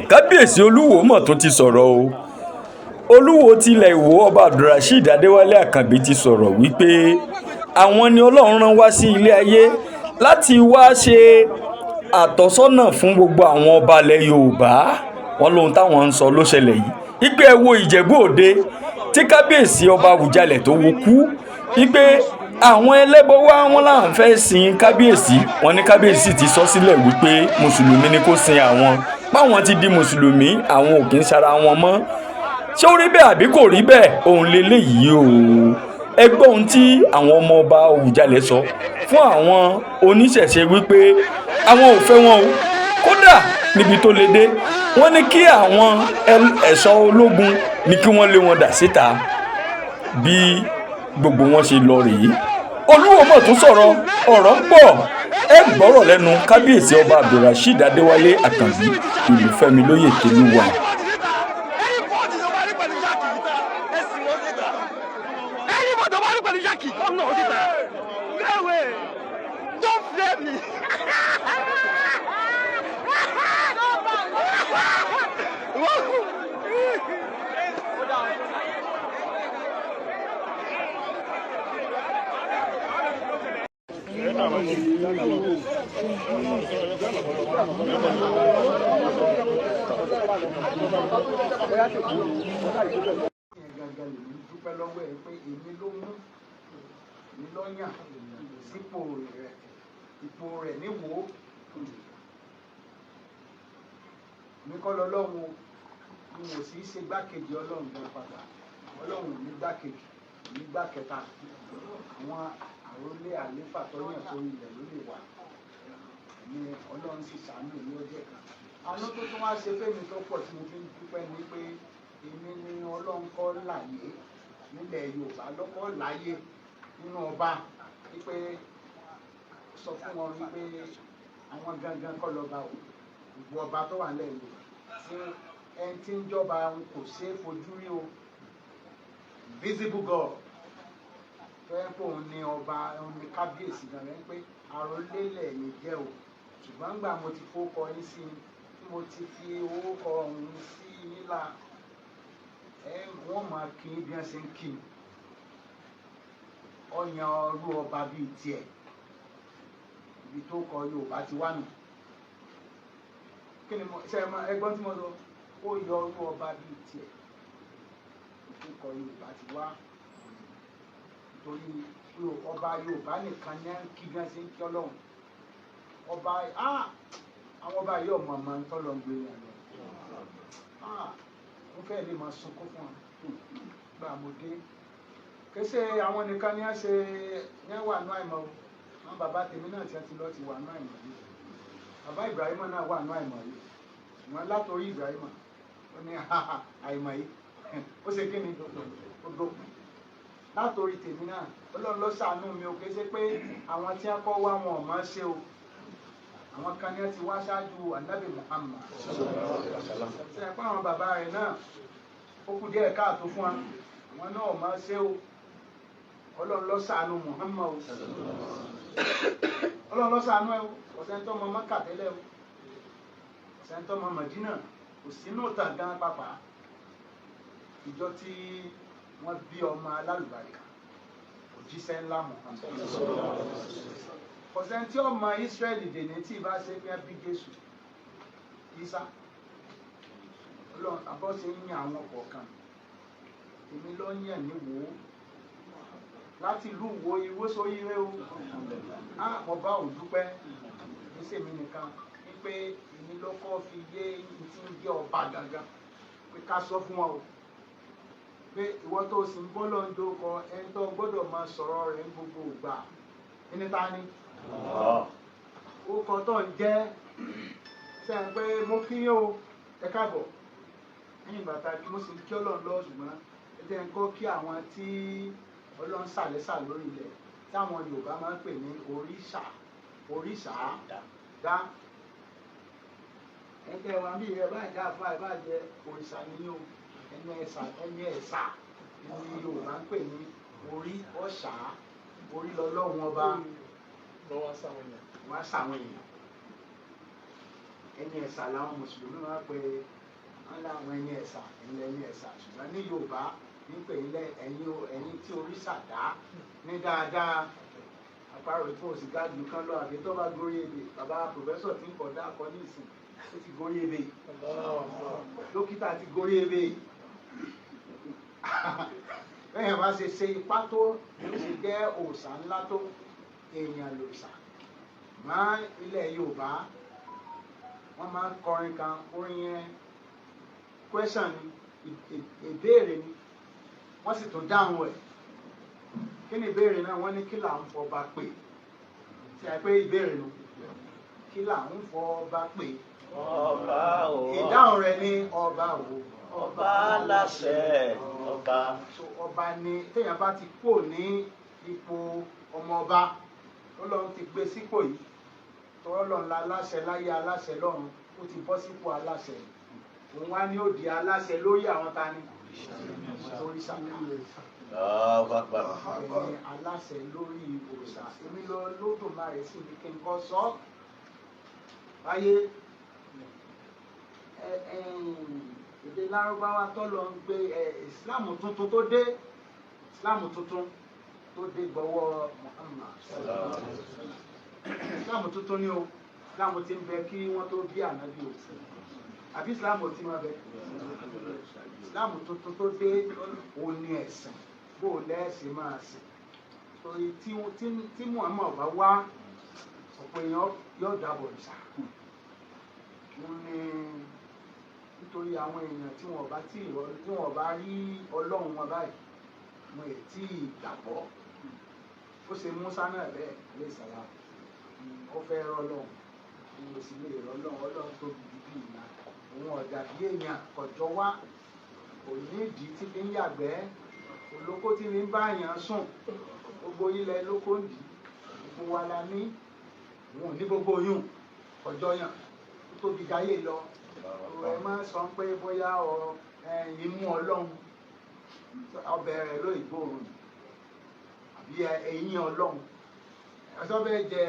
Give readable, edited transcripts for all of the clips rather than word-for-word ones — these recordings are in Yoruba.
kábíyèsí olúwo mọ̀ tó ti sọ̀rọ̀ o. Olúwo tilẹ̀ Ìwó ọba Abdulrasheed Adéwálé Àkànbí ti sọ̀rọ̀ wípé àwọn ni Ọlọ́run rán wá sí ilé ayé láti wá ṣe àtọ́sọ́nà fún gbogbo àwọn ọba ilẹ̀ Yorùbá. Wọ́n lóhun táwọn ń sọ ló ṣẹlẹ̀ yìí. Ìpè ẹ wo Ìjẹ̀bú Òde tí kábíyèsí ọba Àwùjalẹ̀ tó wó kú. Ìpè àwọn ẹlẹ́bọ wá wọn láwọn fẹ́ sin kábíyèsí. Wọ́n ní kábíyèsí ti sọ sílẹ̀ wípé mùsùlùmí ni kó sin àwọn. Báwọn ti di mùsùlùmí àwọn ò kì í ṣara wọn mọ́. Ṣé ó rí bẹ́ẹ̀ àbí kò rí bẹ́ẹ̀? Òun leléyìí o. Ẹ gbọ́ ohun tí àwọn ọmọ ọba Àwùjalẹ̀ sọ fún àwọn oníṣẹ̀ṣe wípé àwọn ò fẹ́ wọn o. Kódà níbi tó le dé wọ́n ní kí àwọn ẹ̀ṣọ́ ológun ní kí wọ́n lé wọn dà síta. Bí gbogbo wọn ṣe lọ rèé. Olúwo mọ̀ tó sọ̀rọ̀ ọ̀rọ̀ pọ̀. Ẹ gbọ́rọ̀ lẹ́nu kábíyèsí ọba Abdulrasheed Adéwálé Àkànbí Olúfẹ́mi lóyè Tolúwa. Dúpẹ́ lọ́wọ́ ẹ pé èmi ló mú mi lọ́yàn sípò rẹ̀ ipò rẹ̀ níwò mi kọ́ lọ́lọ́run mi ò sì ṣe gbákejì ọlọ́run gan padà ọlọ́run ní gbákejì ní gbákẹta àwọn àrólé àléfà tọ́yàn sórí ilẹ̀ ló lè wà ní ọlọ́run sì ṣàánú ní ọjọ́ kan àwọn tó tún wá ṣe fẹ́mi tó pọ̀ tí mo fi ń dúpẹ́ ní pé èmi ni ọlọ́run kọ́ láyé nílẹ̀ Yorùbá lọ́kọ́ láyé nínú ọba wípé sọ fún wọn wípé àwọn gangan kọ́ lọ́ba o ìbú ọba tó wà nílẹ̀ Yorùbá tí ẹni tí ń jọba kò ṣe é fojú rí o visible God tó yẹ pé òun ni ọba òun ni kábíyèsí gangan pé àròlélẹ̀ mi jẹ́ o ṣùgbọ́n gbà mo ti fowókọ yín sí i mo ti fi owó kọ ọ̀hún sí nílà wọ́n máa kí bí wọ́n ṣe ń kí ọyàn ọlú ọba bíi tiẹ̀ ibi tó kọ Yorùbá ti wá nù kí ni ṣe ẹgbọ́n tí mo sọ ó yọ ọlú ọba bíi tiẹ̀ tó kọ Yorùbá ti wá torí ọba Yorùbá nìkan ní kí bí wọ́n ṣe ń kí Ọlọ́run ọba àwọn ọba yóò mọ̀ ọmọ ń tọ́lọ̀ ń gbé yẹn lọ mo fẹ́ lè máa sunkún fún ọ gbà mo dé kése àwọn nìkan ní ṣe ní wà nú àìmọ̀ o àwọn bàbá tèmi náà ti lọ ti wà nú àìmọ̀ yìí bàbá Ibrahima náà wà nú àìmọ̀ yìí ṣùgbọ́n látòrí Ibrahima ó ní àìmọ̀ yìí ó ṣe kí ni ó dópin látòrí tèmi náà Ọlọ́run ló ṣàánú mi ò kése pé àwọn tí wọ́n kọ́ wá wọn ò máa ṣe o àwọn kan ní ẹ ti wá ṣáájú Ànábì Muhammad ṣe ẹ̀pọ̀ àwọn bàbá rẹ̀ náà ó kù díẹ̀ káàtó fún wa wọn náà máa ṣe o Ọlọ́run ló ṣàánú Muhammad o Ọlọ́run ló ṣàánú ẹ o ọ̀sẹ̀ tó mọ Mẹ́kà tẹ́lẹ̀ o ọ̀sẹ̀ tó mọ Mẹdínà kò sínú ìtàn gan pàpà ìjọ tí wọ́n bí ọmọ alálùbáríkà òjíṣẹ́ ńlá Muhammad ọ̀sẹ̀ tí ọmọ Ísírẹ́lì dèní tí ìbá ṣe bí ẹbí Jésù Ìsá Ọlọ́run àbọ̀ ṣe ń yan àwọn kọ̀ọ̀kan èmi ló ń yàn ní Ìwó láti ìlú Ìwó Ìwó sóyíré o mo bá òun dúpẹ́ ní sèmi nìkan wípé èmi ló kọ́ fi yé ní tí ń jẹ́ ọba gangan pé ká sọ fún wọn o pé ìwọ tó sì ń bọ́ lọ́ńdó kọ ẹni tó gbọ́dọ̀ máa sọ̀rọ̀ rẹ̀ ní gbogbo ìgbà ẹni ta ni ó kọ tó ń jẹ́ sẹ́yìn pé mo kí yín o ẹ káàbọ̀ ẹ̀yìn bàtà kí mo sì kí Ọlọ́run lọ ṣùgbọ́n ẹ jẹ́ ń kọ́ kí àwọn tí Ọlọ́run sàlẹ́sà lórí ilẹ̀ táwọn Yorùbá máa ń pè ní òrìṣà dá ẹgbẹ́ wa bí ẹ bá jẹ́ àfa ẹ bá jẹ́ òrìṣà nínú ẹni ẹ̀sà ni Yorùbá ń pè ní orí ọ̀ṣà orí lọ́lọ́run ọba wọ́n á sàwọn èèyàn ẹni ẹ̀sà làwọn mùsùlùmí máa ń pe wọ́n láwọn ẹni ẹ̀sà ẹ̀yin ẹni ẹ̀sà ṣùgbọ́n ní Yorùbá ní pè ilẹ̀ ẹ̀yin tí òrìṣà dá ní dáadáa àparò tí wọ́n sì ga jù kan lọ àbí tó bá gorí ebè bàbá pòfẹ́sọ̀ tí ń kọ̀ dá akọ ní ìsìn ó ti gorí ebè dókítà ti gorí ebè bẹ́ẹ̀ bá ṣe ipá tó ló ṣe jẹ́ òòṣà ńlá tó èèyàn lòòṣà máa ilẹ̀ Yorùbá wọ́n máa ń kọrin kan orin yẹn question ni ìbéèrè ni wọ́n sì tún dáhùn ẹ̀ kí ni ìbéèrè náà wọ́n ní kí là ń fọba pè tí a pé ìbéèrè nu kí là ń fọba pè ọba o ìdáhùn rẹ̀ ní ọba o ọba láṣẹ ọba. so ọba ni téèyàn bá ti kúrò ní ipò ọmọ ọba Ọlọ́run ti gbé sípò yìí tọrọ lọ́run la aláṣẹ láyé aláṣẹ lọ́run ó ti bọ́ sípò aláṣẹ òun wá ní òdì aláṣẹ lórí àwọn ta ni òrìṣà ẹni aláṣẹ lórí òrìṣà èmi lọ lódùmarè sí ibi kí n kọ́ sọ báyé èdè lárúbáwá tó lọ ń gbé ìsìláàmù tuntun tó dé gbọ́wọ́ Muhammad ìsìláàmù tuntun ni o ìsìláàmù ti ń bẹ kí wọ́n tó bí ànábì o àbí ìsìláàmù ti máa bẹ ìsìláàmù tuntun tó dé òun ni ẹ̀sìn bó o lẹ́ẹ̀sìn máa sìn torí tí Muhammad bá wá ọ̀pọ̀ èèyàn yóò dábọ̀ ìṣà wọ́n ní nítorí àwọn èèyàn tí wọ́n bá rí Ọlọ́run wọn báyìí wọn ò tí ì gbàgbọ́ ó ṣe Mùsá náà bẹ́ẹ̀ lè sàrà ó fẹ́ rọ́lọ́run òun ò sì lè rọ́lọ́run Ọlọ́run tó bí ìlà òun ọ̀dà bí èèyàn kọjọ́ wá kò ní ìdí tí fi ń yàgbẹ́ olóko tí fi ń bá èèyàn sùn gbogbo ilẹ̀ lóko ń dì gbogbo wa la ní òun ò ní gbogbo yùn ọjọ́ yàn ó tóbi gáyé lọ ẹ má sọ pé bóyá imú Ọlọ́run ọbẹ̀ rẹ̀ ló ìgbóòrùn àbí eyín Ọlọ́run ẹ̀sọ́ bẹ́ẹ̀ jẹ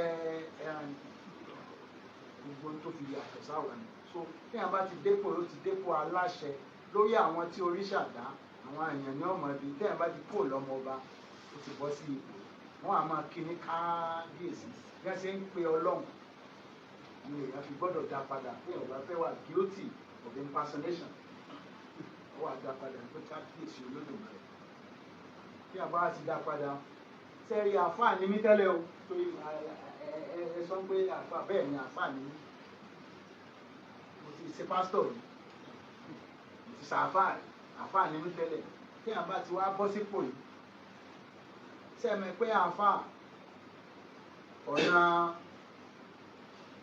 gbogbo tó fi yàtọ̀ sáwọn ni so tí a bá ti dépò ó ti dépò aláṣẹ lórí àwọn tí oríṣà dá àwọn èèyàn ní ọmọ ibi tí a bá ti kó lọ́mọ ọba ó ti bọ́ sí ipò wọ́n á máa kí ní kábíyèsí bí wọ́n ṣe ń pe Ọlọ́run ni èèyàn fi gbọ́dọ̀ dá padà pé ọ̀gá fẹ́ wà guilty of impersonation ó wà dá padà pé kábíyèsí Olódùmarè tí a bá ti dá padà sẹ́rí àfáà ní mí tẹ́lẹ̀ o torí ẹ sọ pé àfáà bẹ́ẹ̀ ni àfáà ní mí mo ti ṣe pásítọ̀ rí mo ti ṣàfáà ní mí tẹ́lẹ̀ tí a bá ti wá bọ́ sípò yìí sẹ́mi pé àfáà ọ̀nà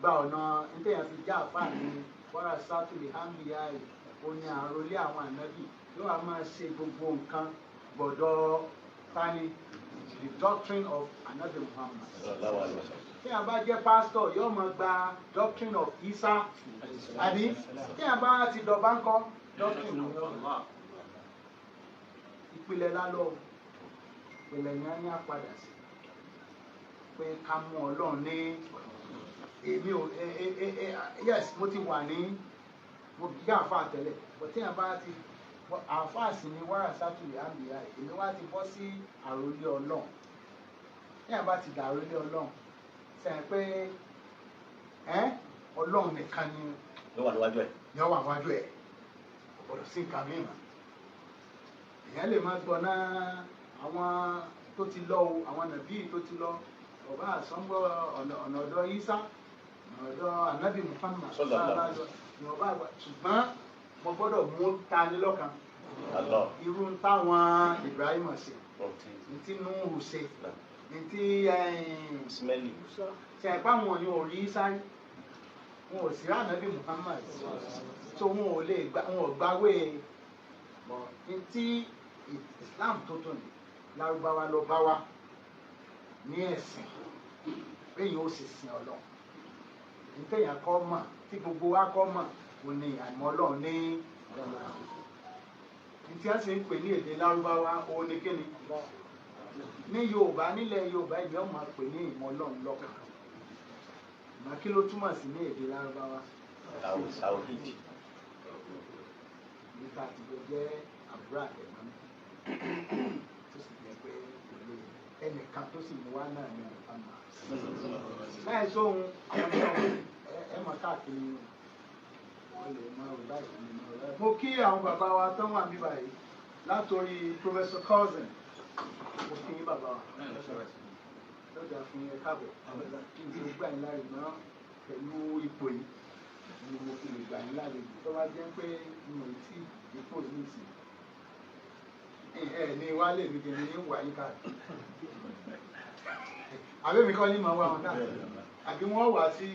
nítorí fi já àfáà ní wàrà sátúlì hàmìyá ẹ̀ ó ní àròlé àwọn ànábì yóò wá máa ṣe gbogbo nǹkan gbọ́dọ̀ tani the doctrine of Anabi Muhammad. Tí a bá jẹ́ pastor yóò máa gba doctrine of Isa àbí tí a bá ti dọ̀bá ńkọ́ doctrine of Allah. Ìpìlẹ̀ lálọ́ ìpìlẹ̀ yẹn ní àpadà sí pé ká mú Ọlọ́run ní èmi ò yes mo ti wà ní mo gbé àfáà tẹ́lẹ̀ but tí a bá ti àfáà sì ni wàrà sátúlì àmìyá èmi wá ti bọ́ sí àròlé Ọlọ́run tí a bá ti dà àròlé Ọlọ́run sẹ́yìn pé Ọlọ́run nìkan ni ló wà níwájú ẹ̀. ni ó wà níwájú ẹ̀ ọ̀pọ̀lọ̀ sí nǹkan mìíràn èèyàn lè má gbọ́ náà àwọn tó ti lọ o àwọn nàbí tó ti lọ ọba àsángbọ́ ọ̀nà ọ̀dọ̀ Isa ọ̀nà ọ̀dọ̀ Anabi Muhammad ní ọba àgbà ṣùgbọ́n mo gbọ́dọ̀ mú tani lọ́kàn irú táwọn Ibrahim ṣe ní tí Nuhu ṣe ní tí ṣe ẹ̀pá wọn ni ò rí sáré wọn ò sí rí Anabi Muhammad tó wọn ò lè wọn ò gbáwé ní tí Islam tó tó ní Lárúbáwá lọ bá wa ní ẹ̀sìn lẹ́yìn ó sì sin Ọlọ́run nítẹ̀yìn akọ́ mọ̀ tí gbogbo wa kọ́ mọ̀ kò ní àmọ́ Ọlọ́run ní ọ̀la tí a sì ń pè ní èdè Lárúbáwá òun ni kíni ní Yorùbá nílẹ̀ Yorùbá ìyẹn máa pè ní ìmọ̀ Ọlọ́run lọ́kàn ìmọ̀ kí ló túmọ̀ sí ní èdè Lárúbáwá Tawhid. níta ti jọ jẹ́ àbúrò àtẹ̀mọ́ tó sì jẹ́ pé ẹnìkan tó sì mú wá náà ní ọ̀pá máa. láì sóhun ẹ mọ̀ káàkiri wọ́n lè mọ ọ̀rọ̀ báyìí. mo kí àwọn bàbá wa tó wà ní báyìí látòrí Professor Cousin mo kí yín bàbá wa lọ́jà fún ẹ káàbọ̀ kí n ti gbà yín láàyè náà pẹ̀lú ipò yìí ni mo fi lè gbà yín lálejò tó bá jẹ́ pé mo ì tí ipò yìí sí ní wálé mi kì í ní wà yín káàkiri àbí mi kọ́ ní màá wá wọn káàkiri àbí wọ́n wá sí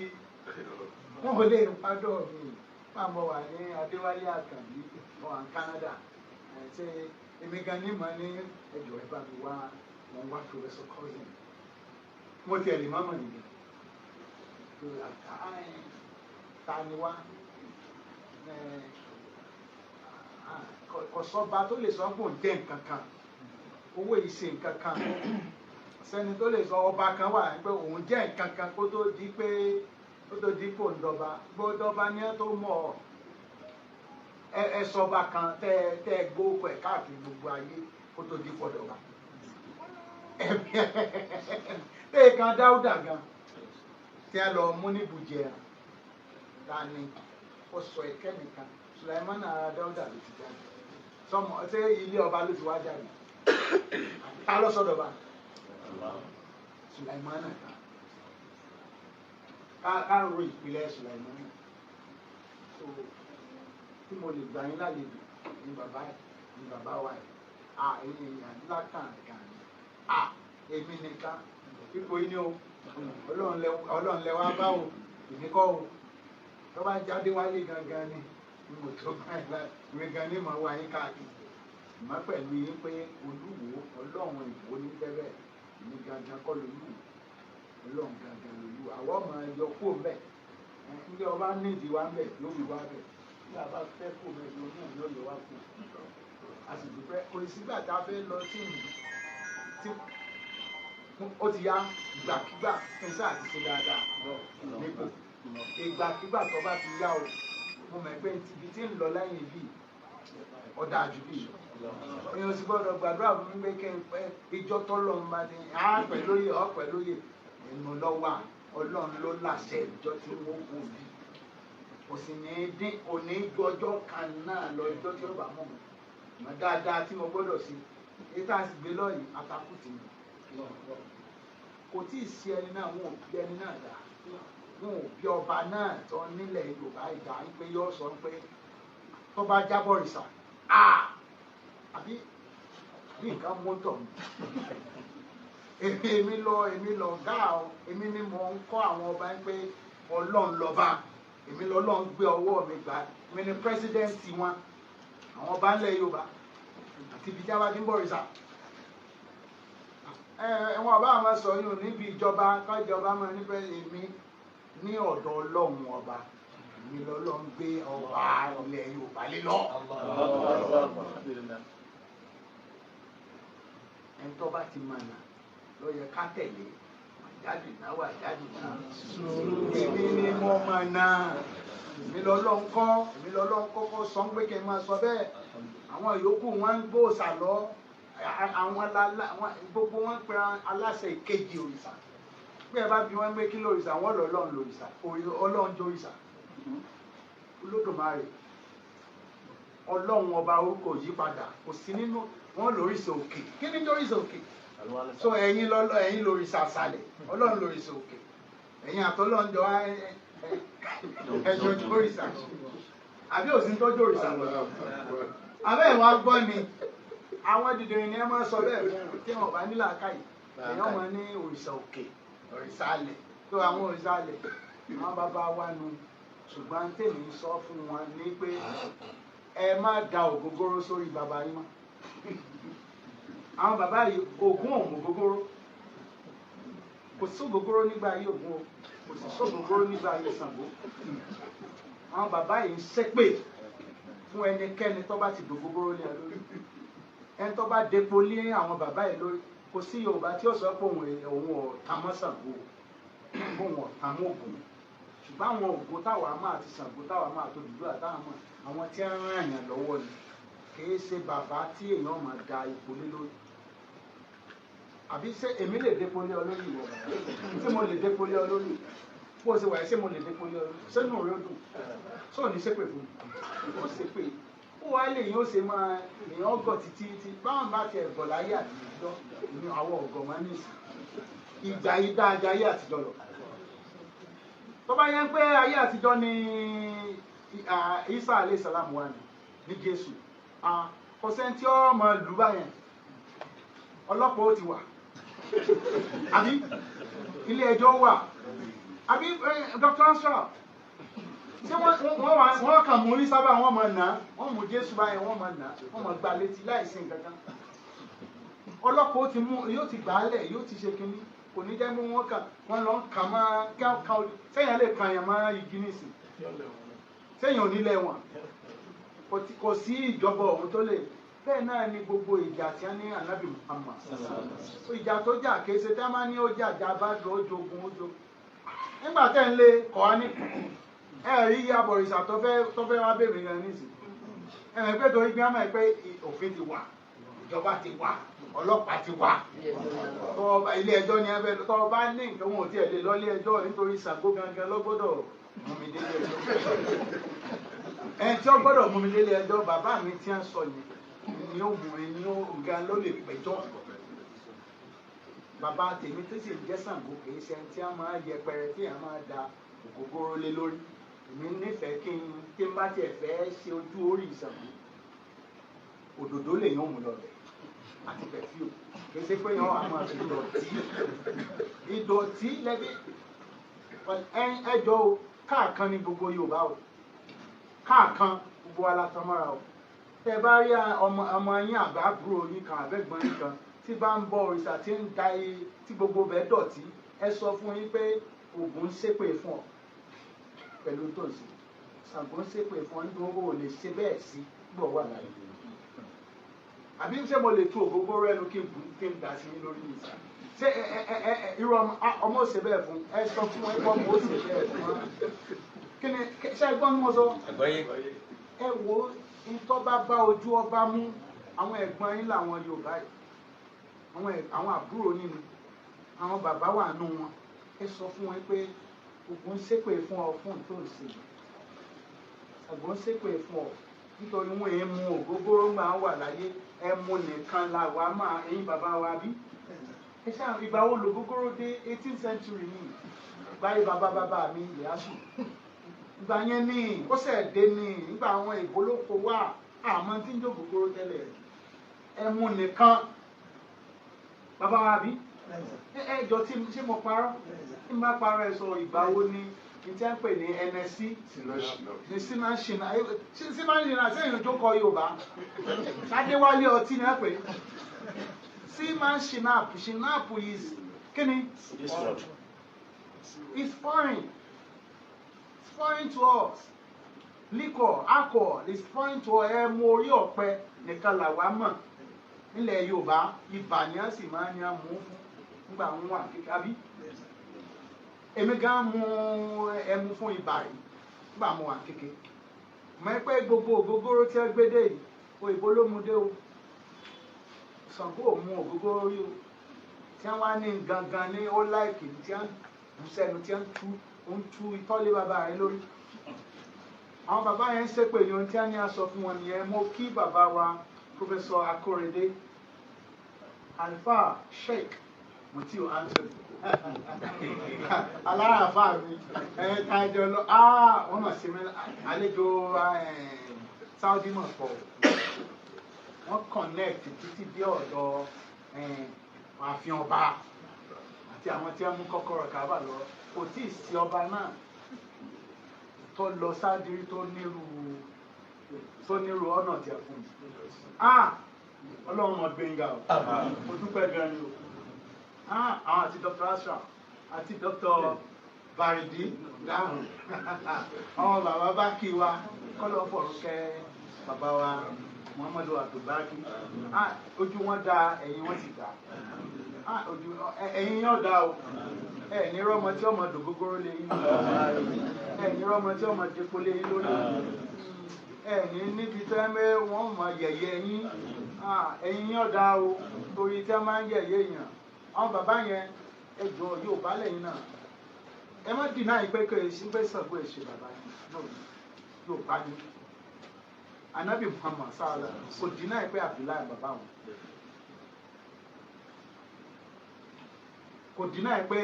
wọ́n ò lè pádọ̀ mi máa mọ̀ wà ní Adéwálé Àkànbí wà ní Canada ṣe èmi gan ní mọ̀ ní ẹjọ́ ẹ bá mi wá wọn wá Professor Cousin mo tiẹ̀ lè má mọ̀ nìyẹn ta ni wá kò sọ́ba tó lè sọ pé òun jẹ́ nǹkan kan owó ìṣe nǹkan kan sẹ́ni tó lè sọ ọba kan wà pé òun jẹ́ nǹkan kan kó tó di pé kò ń dọba gbọ́dọ̀ba ni ẹ tó mọ̀ ẹ sọba kan tẹ́ ẹ gbóòkọ̀ ẹ̀ káàkiri gbogbo ayé kó tó di pọ̀ dọba tẹ́ kan Dáúdà gan tí a lọ mú níbùjẹ ta ni ó sọ ẹ̀kẹ́ nìkan Sùlàìmánà ara Dáúdà ló ti jáde sọmọ ṣé ilé ọba ló ti wá jáde ta ló sọdọ̀ bá Sùlàìmánà ká ro ìpìlẹ̀ Sùlàìmánà so tí mo lè gbà yín lálejò ní bàbá wa yìí èèyàn ńlá kàn èmi nìkan ipò yìí ni o Ọlọ́run lẹ wá bá o èmi kọ́ o tó bá jáde wálé gangan ni mo tó báyìí láì ìwé gan ni màá wá yín káàkiri ìmọ̀ pẹ̀lú yín pé Olúwo Ọlọ́run Ìwó ní tẹ́lẹ̀ èmi gangan kọ́ lolú Ọlọ́run gangan lolú àwọn ọmọ ẹyọ kó mbẹ ndé ọba nídìí wá mbẹ yóò fi wá bẹ bí a bá fẹ́ kó mbẹ yóò náà yóò yọ wá kó a sì dúpẹ́ kò sígbà tá a fẹ́ lọ sí ìlú tí ó ti yá ìgbàkigbà kí n sáà ti ṣe dáadáa nípò ìgbàkigbà tó bá ti yá o mo mọ̀ pé ibi tí ń lọ lẹ́yìn bíi ọ̀dà àjù bíi èèyàn sì gbọ́dọ̀ gbàdúrà fún mi pé kí n pẹ́ ìjọ tọ́lọ́ ń bá ní pẹ̀lóye pẹ̀lóye ẹnu lọ́wọ́ Ọlọ́run ló láṣẹ ìjọ tí wọ́n kò bí kò sì ní dín òní gbọ́jọ́ kan náà lọ ìjọ tí ó bá mọ̀ mọ̀ dáadáa tí mo gbọ́dọ̀ sí ètò àsìgbè lọ́yìn àtàkùtì mi kò tí ì sí ẹni náà wọn ò bí ẹni náà dá wọn ò bí ọba náà tó nílẹ̀ Yorùbá ìgbà pé yóò sọ pé tó bá jábọ̀ rìsà àbí nǹkan mọ́tò èmi lọ gáà o èmi ni mo ń kọ́ àwọn ọba pé Ọlọ́run lọ́ba èmi lọ́lọ́run gbé ọwọ́ mi gbà èmi ni pírẹsidẹ́ǹtì wọn àwọn ọba ńlẹ̀ Yorùbá àti ibi tí a bá ti ń bọ̀ rìsà ẹ̀wọ̀n ọba àwọn sọ yìí níbi ìjọba kájọba máa níbẹ̀ èmi ní ọ̀dọ̀ Ọlọ́run ọba èmi lọ́lọ́run gbé ọba ilẹ̀ Yorùbá lé lọ. ẹni tó bá ti mọ̀nà ló yẹ ká tẹ̀lé jáde náà wà jáde náà èmi ni mo mọ̀nà èmi lọ́lọ́run kọ́kọ́ sọ pé kí n máa sọ bẹ́ẹ̀ àwọn yòókù wọn ń gbóòsà lọ àwọn gbogbo wọn pe aláṣẹ ìkejì òrìṣà bí ẹ bá bí wọn gbé kí lórìṣà wọn lọ́lọ́run lórìṣà Ọlọ́run jórìṣà Olódùmarè Ọlọ́run ọba orúkọ yí padà kò sí nínú wọn lórìṣà òkè kí ni jórìṣà òkè so ẹ̀yin lórìṣà àṣàlẹ̀ Ọlọ́run lórìṣà òkè ẹ̀yin àtọlọ́run jọ ẹjọ jórìṣà àbí òsín tó jórìṣà lọ abẹ́ ìwà gbọ́ ni àwọn dìdìrín ni ẹ máa sọ bẹ́ẹ̀ fún tí wọn bá nílà káyì èèyàn máa ní òrìṣà òkè òrìṣà alẹ̀ tó àwọn òrìṣà alẹ̀ àwọn bàbá wa nu ṣùgbọ́n tèmi sọ fún wọn ní pé ẹ má da ògógóró sórí bàbá yín mọ́ àwọn bàbá yìí Ògún òmù ògógóró kò sí ògógóró nígbà ayé Ògún o kò sí ògógóró nígbà ayé Ṣàngó àwọn bàbá yìí ń ṣépè fún ẹnikẹ́ni tó bá ti dògógóró lé ẹ lórí ẹni tó bá depo lé àwọn bàbá yìí lórí kò sí Yorùbá tí ó sọ pé òun ò tamọ́ Ṣàngó òun ò tamọ́ Ògún ṣùgbọ́n àwọn ògo táwa máa ti Ṣàngó táwa máa tó dúdú àtàwọn mọ̀ àwọn tí ń ràn yàn lọ́wọ́ ni kìí ṣe bàbá tí èèyàn máa da ipò lé lórí àbí ṣé èmi lè dépo lé ọ lórí ìwọ ṣé mo lè dépo lé ọ lórí bó o ṣe wà ṣé mo lè dépo lé ọ lórí ṣé nù rí ó dùn ṣó ní ṣépè fún mi ó ṣépè ó wá lè yín ó ṣe máa èèyàn ọgọ títí tí báwọn bá tiẹ̀ gọ̀ láyé àtijọ́ ní àwọn ọ̀gọ̀ máa ní ìsìn ìjà yìí dá ajá ayé àtijọ́ lọ tó bá yẹn pé ayé àtijọ́ ni Isa alayhi salam wà ní Jésù kò sẹ́ni tí ó mọ lù báyẹn ọlọ́pàá ó ti wà àbí ilé ẹjọ́ wà àbí Dr. Ansha ṣé wọ́n kàn mú Isa bá wọ́n mọ̀ nà wọ́n mú Jésù báyẹn wọ́n mọ̀ nà wọ́n mọ̀ gbà létí láìsí nǹkan kan ọlọ́pàá ó ti mú yóò ti gbà á lẹ̀ yóò ti ṣe kínní kò ní jẹ́ mú wọn kàn wọ́n lọ kà máa kàn sẹ́yìn lè kàn yàn máa igi nísìn sẹ́yìn ò nílẹ̀ wọn kò sí ìjọba ọ̀hún tó lè bẹ́ẹ̀ náà ni gbogbo ìjà tí wọ́n ní Ànábì Muhammad ìjà tó jà kése tí wọ́n máa ní ó jà bá dùn ó jogun ó jogun nígbà tẹ́ ń lé kọ́ á ní rí abọ̀rìṣà tó fẹ́ wá bèèrè rẹ̀ nísìn ẹ̀rìn pé torí gbámọ̀ ẹ̀ pé òfin ti wà ìjọba ti wà ọlọ́pàá ti wà ilé ẹjọ́ ni ẹgbẹ́ tó bá ní nǹkan wọn ò tiẹ̀ lè lọ ilé ẹjọ́ nítorí Ṣàngó gangan ló gbọ́dọ̀ mú mi délé ẹjọ́ ẹni tí ó gbọ́dọ̀ mú mi délé ẹjọ́ bàbá mi tí ń sọ yẹn ni ó mú mi ní ọ̀gá ló lè pẹjọ́ bàbá tèmi tó sì jẹ́ Ṣàngó kì í ṣe tí a máa yẹpẹrẹ tí a máa da ògógóró lé lórí èmi nífẹ̀ẹ́ kí n bá tiẹ̀ fẹ́ ṣe ojú orí Ṣàngó òdòdó lè yàn mú lọ rẹ̀ àti pẹ̀fíù kì í ṣe pé yàn á máa fi ìdọ̀tí lẹ́bí ẹjọ́ o káàkan ní gbogbo Yorùbá o káàkan gbogbo alátọmọ́ra o tẹ bá rí ọmọ yín àbá àbúrò yín kan àbẹ́gbọ́n yín kan tí bá ń bọ òrìṣà tí ń da tí gbogbo bẹ́ẹ̀ dọ̀tí ẹ sọ fún yín pé Ògún ń ṣépè fún ọ pẹ̀lú tó ń ṣe Ṣàngó ń ṣépè fún ọ nítorí o lè ṣe bẹ́ẹ̀ sí gbọ̀ wà láyé àbí ṣé mo lè tu ògógóró ẹnu kí n dà sí lórí ìsà ṣé irú ọmọ òṣè bẹ́ẹ̀ fún ẹ sọ fún ẹ gbọ́ mo òṣè bẹ́ẹ̀ fún wa kí ni ṣé ẹ gbọ́ ní mo sọ ẹ wo ìtọ́ bá bá ojú ọba mú àwọn ẹ̀gbọ́n yín làwọn Yorùbá yìí àwọn àbúrò nínú àwọn bàbá wà nù wọn ẹ sọ fún wọn pé Ògún ṣépè fún ọ fún tó ń ṣe Ògún ṣépè fún ọ nítorí wọn èé mu ògógóró máa wà láyé ẹ mu nìkan la wà máa ẹ̀yin bàbá wa bí ẹ ṣáà ìgbà wo lògógóró dé 18th century ní báyìí bàbá mi Ìyásù ìgbà yẹn ní ó ṣẹ̀ dé ní nígbà àwọn ìbólókò wà àmọ́ tí ń jó ògógóró tẹ́lẹ̀ ẹ mu nìkan bàbá wa bí ẹ jọ tí ṣé mo parọ́ tí mo bá parọ́ ẹ sọ ìgbà wo ni tí a ń pè ní NSC ní sinashina sẹ́yìn ojókòó Yorùbá Adéwálé ọtí ni a pè sinashina shinapu is kíni it's foreign to us liquor alcohol is foreign to us ẹ mú orí ọ̀pẹ nìkan làwa mọ̀ nílẹ̀ Yorùbá ibà ni a sì máa ń yàn mú nígbà wọn wà kíkàbí èmi gan mu ẹmu fún ibà yìí nígbà mo wà kéke mọ ẹ pé gbogbo ògógóró tí ẹ gbé dé yìí òyìnbó ló mu dé o Ṣàngó ò mu ògógóró rí o tí wọn wá ní gangan ní ó láìkì tí wọn bù sẹ́nu tí wọn tú ìtọ́lé bàbá rẹ lórí àwọn bàbá yẹn ń ṣépè ní ohun tí wọn ní aṣọ fún wọn nìyẹn mo kí bàbá wa Professor Akorede Alfa Sheikh Mutiu Anthony aláàfáà mi kájọ lọ wọ́n mọ̀ sí mi àlejò Saudi mọ̀ pọ̀ wọ́n connect títí dé ọ̀dọ̀ ààfin ọba àti àwọn tí wọ́n mú kọ́kọ́rọ́ Káàbà lọ kò tí ì sí ọba náà tó lọ Saudi tó nírú ọ̀nà tí a fún mi Ọlọ́run mọ̀ gbẹ̀ngà o mo dúpẹ́ gan ni o àwọn àti Dr. Asra àti Dr. Baridi dáhùn àwọn bàbá bá kí wa kọ́lọ́ fọ̀rọ̀ kẹ́ bàbá wa Muhammadu Abdulbaki ojú wọn da ẹ̀yìn wọn sì dá ojú ẹ̀yìn yóò dá o ẹ ní rọmọ tí ọmọ dògógóró lé yín ẹ ní rọmọ tí ọmọ dèpò lé yín lórí ẹ ní níbi tí wọ́n mọ yẹ̀yẹ́ yín ẹ̀yìn yóò dá o torí tí wọ́n máa ń yẹ̀yẹ́ èèyàn àwọn bàbá yẹn ẹjọ́ yóò bá lẹ́yìn náà ẹ má dìnnà ìpè kò èsì pé Ṣàngó èsì bàbá yẹn yóò bá ní Ànábì Muhammad sáàlà kò dìnnà ìpè Abdullahi bàbá wọn kò dìnnà ìpè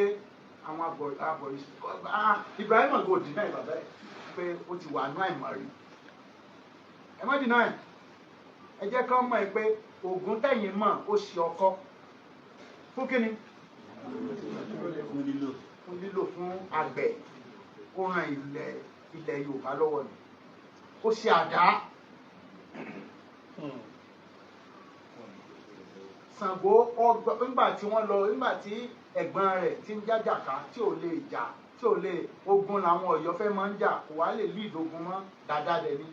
àwọn abọ̀rìṣì Ibrahim kò dìnnà ìbàbá ẹ pé ó ti wà ní àìmọ̀rí ẹ má dìnnà ẹ jẹ́ ká mọ̀ pé Ògún tẹ̀yìn mọ̀ ó ṣe ọkọ fún kíni fún lílò fún àgbẹ̀ ó ran ilẹ̀ Yorùbá lọ́wọ́ ni ó ṣe àdá Ṣàngó nígbà tí wọ́n lọ nígbà tí ẹ̀gbọ́n rẹ̀ ti ń jájàká tí ò lè jà tí ò lè ogun làwọn Ọ̀yọ́ fẹ́ máa ń jà kò wá lè lé ìdógun mọ́ dáadáa dẹ̀ ni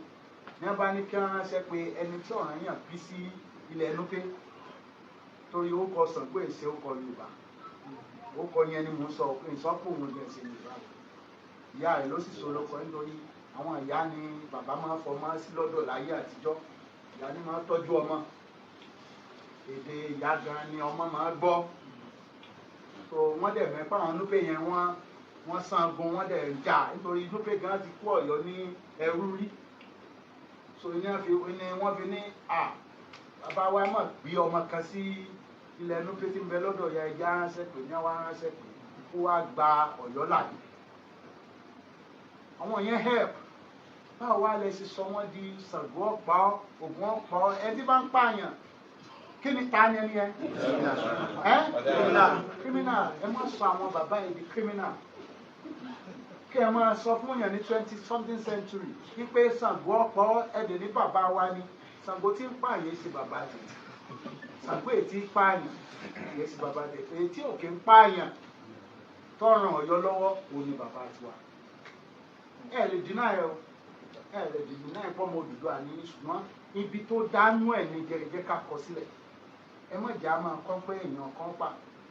ní wọ́n bá ní kí wọ́n ránṣẹ́ pé ẹni tí ọ̀ràn yàn bí sí ilẹ̀ Núpé torí ó kọ Ṣàngó èsè ó kọ Yorùbá ó kọ yẹn ni mò ń sọ pé ìsọ́pọ̀ òun lè ṣe Yorùbá ìyá rẹ̀ ló sì so lóko nítorí àwọn ìyá ni bàbá máa fọmọ sí lọ́dọ̀ láyé àtijọ́ ìyá ni máa tọ́jú ọmọ èdè ìyá gan ni ọmọ máa gbọ́ so wọ́n dẹ̀ mẹ́pà àwọn Núpé yẹn wọ́n sangun wọ́n dẹ̀ ń jà nítorí Núpé gan ti kú Ọ̀yọ́ ní ẹrú rí so ní wọ́n fi ní bàbá wa mọ̀ bí ọmọ kan sí ilẹ̀ Núpé tí ń bẹ lọ́dọ̀ ya ẹja ránṣẹ́ pé ní wá ránṣẹ́ pé kó wá gba Ọ̀yọ́ láàyè àwọn yẹn help báwo wá lẹ ṣe sọ wọ́n di Ṣàngó ọ̀pá Ògún ọ̀pá ẹni bá ń pààyàn kí ni ta ni ẹni yẹn criminal ẹ má sọ àwọn bàbá yìí di criminal kí ẹ máa sọ fún yàn ní 20th century wípé Ṣàngó ọ̀pá ẹ̀dẹ̀ ní bàbá wa ni Ṣàngó tí ń pààyàn sí bàbá tètè Ṣàngó ètí pààyàn yẹ sí bàbá tètè ètí òkè ń pààyàn tọràn Ọ̀yọ́ lọ́wọ́ òun ni bàbá tiwa ẹ lè dínà ẹ o ẹ lè dínà ẹ pọmọ Odùduwà ní ṣùgbọ́n ibi tó dánú ẹ ní gẹ́gẹ́ ká kọ sílẹ̀ ẹ má jà máa kọ́ pé èèyàn kan pa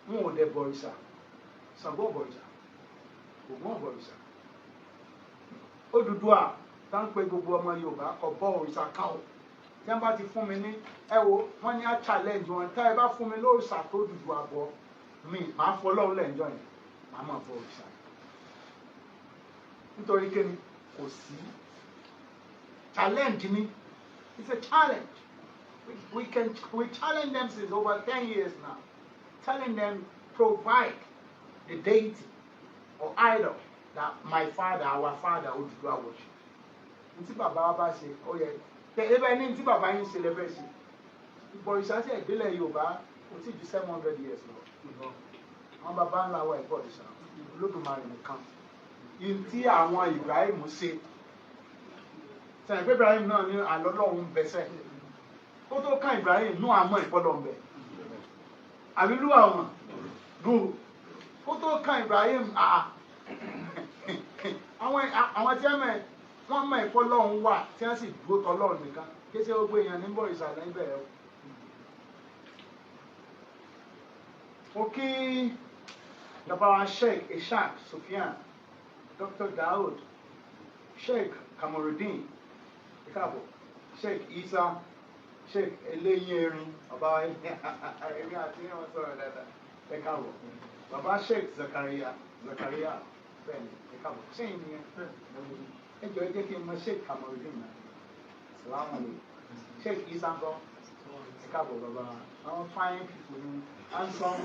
wọn ò dẹ bọ̀rìṣà Ṣàngó bọ̀rìṣà Ògún bọ̀rìṣà Odùduwà tá ń pe gbogbo ọmọ Yorùbá kọ bọ òrìṣà kan o tí wọ́n bá ti fún mi ní ẹ wo wọ́n ní á challenge wọn tá ẹ bá fún mi lóòrìṣà tó Odùduwà bọ mi máa fọ Ọlọ́run lẹ́njọ́ yẹn máa máa bọ òrìṣà nítorí kí ni kò sí challenge ni it's a challenge we challenge them since over 10 years now telling them provide the deity or idol that my father our father Odùduwà worship ntí bàbá wa bá ṣe ó yẹ ebe ní ntí bàbá yín ṣe lẹ́fẹ̀ẹ́ ṣe ìbọ̀rìṣà sí ìdílé Yorùbá kò tí ju 700 years lọ àwọn bàbá ńlá wa ìbọ̀rìṣà Olódùmarè nìkan ntí àwọn Ibrahim ṣe sẹ́yìn pé Ibrahim náà ní àlọ́lọ́hún bẹ́sẹ̀ ó tó kàn Ibrahim nú àmọ́ ìfọ́lọ́ ń bẹ̀ àbílú àwọn nù ó tó kàn Ibrahim àwọn tí wọ́n mọ̀ ìfọ́lọ́hún wà tí wọ́n sì dúró tọ́lọ́hún nìkan kí ṣe gbogbo èèyàn ní bọ̀ ìsàlẹ̀ ibẹ̀ o. mo kí bàbá wa Sheikh Ishaq Sufyan Dr. Daud Sheikh Kamarudin ìkàbọ̀ Sheikh Isa Sheikh eléyìn erin bàbá ẹ̀rí àti ìwọ̀n sọ̀rọ̀ dáadáa ìkàbọ̀ bàbá Sheikh Zakaria bẹ́ẹ̀ni ìkàbọ̀ sẹ́yìn ni ẹjọ́ ẹ jẹ́ kí n mọ Sheikh Kamarudin náà salamu alaykum Sheikh Isa ńkọ́ ìkàbọ̀ bàbá àwọn fine people ní handsome